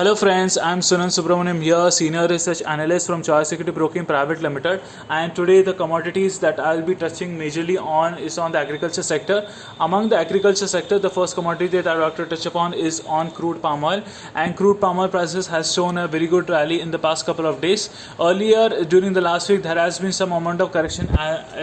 Hello friends, I'm Sunandh Subhramaniam here, Senior Research Analyst from Choice Equity Broking Private Limited, and today the commodities that I'll be touching majorly on is on the agriculture sector. Among the agriculture sector, the first commodity that I'd like to touch upon is on crude palm oil, and crude palm oil prices has shown a very good rally in the past couple of days. Earlier during the last week there has been some amount of correction,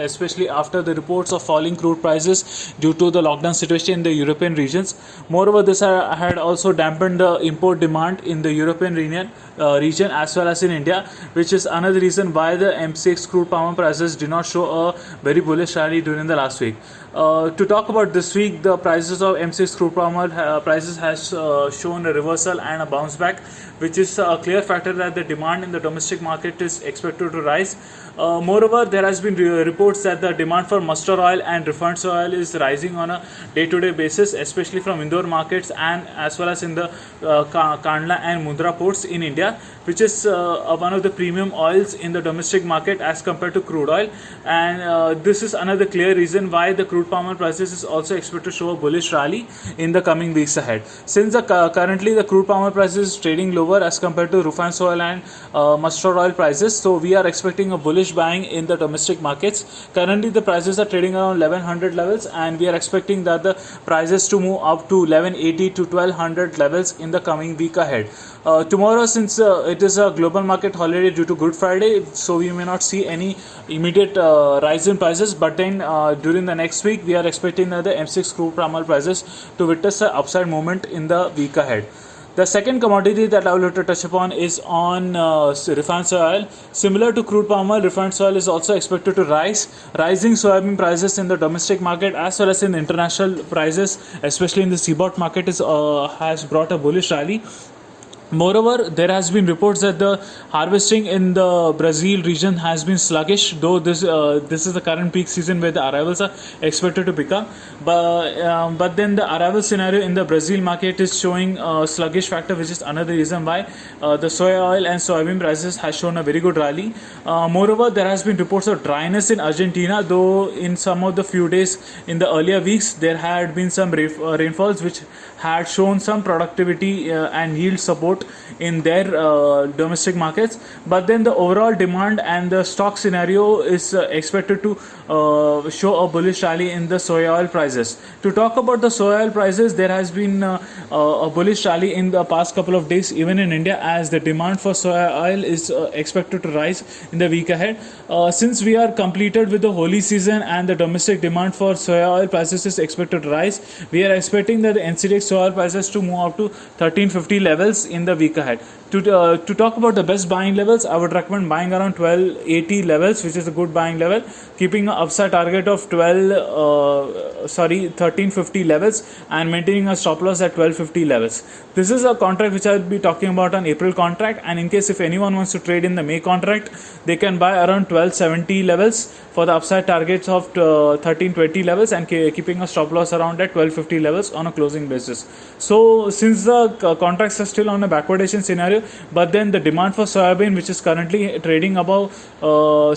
especially after the reports of falling crude prices due to the lockdown situation in the European regions. Moreover, this had also dampened the import demand in the European region as well as in India, which is another reason why the MCX crude palm oil prices did not show a very bullish rally during the last week. To talk about this week, the prices of MCX crude palm oil prices has shown a reversal and a bounce back, which is a clear factor that the demand in the domestic market is expected to rise. Moreover, there has been reports that the demand for mustard oil and refined oil is rising on a day-to-day basis, especially from Indore markets and as well as in the Kandla and Mundra ports in India, which is one of the premium oils in the domestic market as compared to crude oil. And this is another clear reason why the crude palm oil prices is also expected to show a bullish rally in the coming weeks ahead. Since currently the crude palm oil prices is trading lower as compared to refined oil and mustard oil prices, so we are expecting a bullish buying in the domestic markets. Currently the prices are trading around 1100 levels, and we are expecting that the prices to move up to 1180 to 1200 levels in the coming week ahead. Tomorrow, since it is a global market holiday due to Good Friday, so we may not see any immediate rise in prices, but then during the next week we are expecting that the M6 crude palm oil prices to witness an upside movement in the week ahead. The second commodity that I would like to touch upon is on refined oil. Similar to crude palm oil, refined oil is also expected to rise. Rising soybean prices in the domestic market as well as in international prices, especially in the seaboard market, has brought a bullish rally. Moreover, there has been reports that the harvesting in the Brazil region has been sluggish, though this is the current peak season where the arrivals are expected to pick up. But then the arrival scenario in the Brazil market is showing a sluggish factor, which is another reason why the soy oil and soybean prices has shown a very good rally. Moreover, there has been reports of dryness in Argentina, though in some of the few days in the earlier weeks there had been some rainfalls which had shown some productivity and yield support in their domestic markets, but then the overall demand and the stock scenario is expected to show a bullish rally in the soy oil prices. To talk about the soy oil prices, there has been a bullish rally in the past couple of days even in India, as the demand for soy oil is expected to rise in the week ahead. Since we are completed with the holy season and the domestic demand for soy oil prices is expected to rise, we are expecting that the NCDEX soy oil prices to move up to 1350 levels in the week ahead. To talk about the best buying levels, I would recommend buying around 1280 levels, which is a good buying level, keeping an upside target of 1350 levels and maintaining a stop loss at 1250 levels. This is a contract which I will be talking about on April contract, and in case if anyone wants to trade in the May contract, they can buy around 1270 levels for the upside targets of 1320 levels and keeping a stop loss around at 1250 levels on a closing basis. So since the contracts are still on a backwardation scenario, but then the demand for soybean, which is currently trading above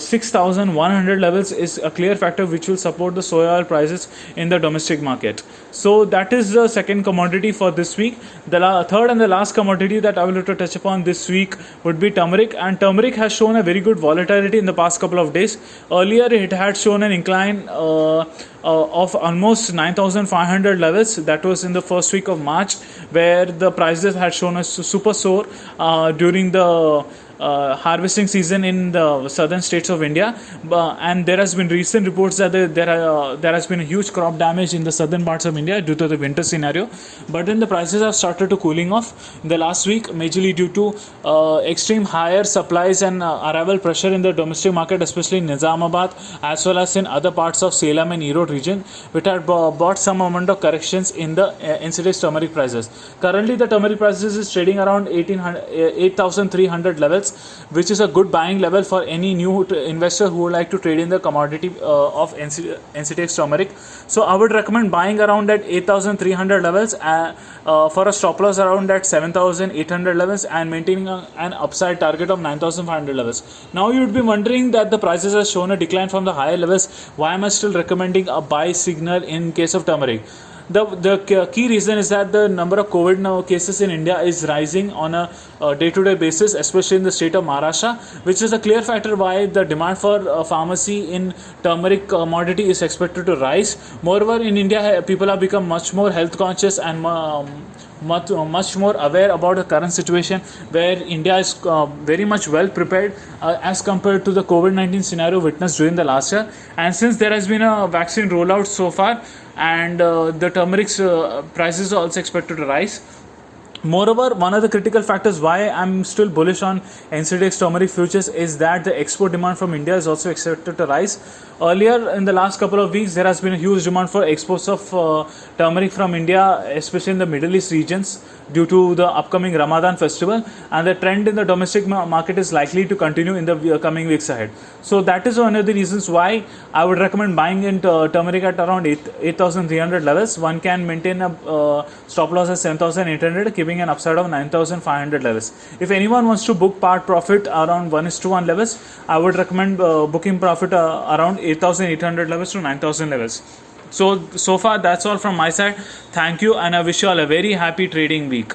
6100 levels, is a clear factor which will support the soy oil prices in the domestic market. So that is the second commodity for this week. The third and the last commodity that I will have to touch upon this week would be turmeric, and turmeric has shown a very good volatility in the past couple of days. Earlier it had shown an incline of almost 9,500 levels. That was in the first week of March, where the prices had shown a super soar during the harvesting season in the southern states of India, and there has been recent reports that there has been a huge crop damage in the southern parts of India due to the winter scenario. But then the prices have started to cooling off in the last week, majorly due to extreme higher supplies and arrival pressure in the domestic market, especially in Nizamabad as well as in other parts of Salem and Erode region, which had brought some amount of corrections in the NCDEX turmeric prices. Currently the turmeric prices is trading around 8,300 levels, which is a good buying level for any new investor who would like to trade in the commodity of NCDEX turmeric. So I would recommend buying around at 8,300 levels for a stop loss around at 7,800 levels and maintaining an upside target of 9,500 levels. Now you would be wondering that the prices have shown a decline from the higher levels. Why am I still recommending a buy signal in case of turmeric? The key reason is that the number of COVID now cases in India is rising on a day-to-day basis, especially in the state of Maharashtra, which is a clear factor why the demand for pharmacy in turmeric commodity is expected to rise. Moreover, in India, people have become much more health conscious and much more aware about the current situation, where India is very much well prepared as compared to the COVID-19 scenario witnessed during the last year. And since there has been a vaccine rollout so far, and the turmeric's prices are also expected to rise. Moreover, one of the critical factors why I'm still bullish on NCDEX turmeric futures is that the export demand from India is also expected to rise. Earlier, in the last couple of weeks, there has been a huge demand for exports of turmeric from India, especially in the Middle East regions, due to the upcoming Ramadan festival, and the trend in the domestic market is likely to continue in the coming weeks ahead. So that is one of the reasons why I would recommend buying in turmeric at around 8,300 levels. One can maintain a stop loss at 7,800, keeping an upside of 9,500 levels. If anyone wants to book part profit around 1:1 levels, I would recommend booking profit around 8,800 levels to 9,000 levels. So far that's all from my side. Thank you, and I wish you all a very happy trading week.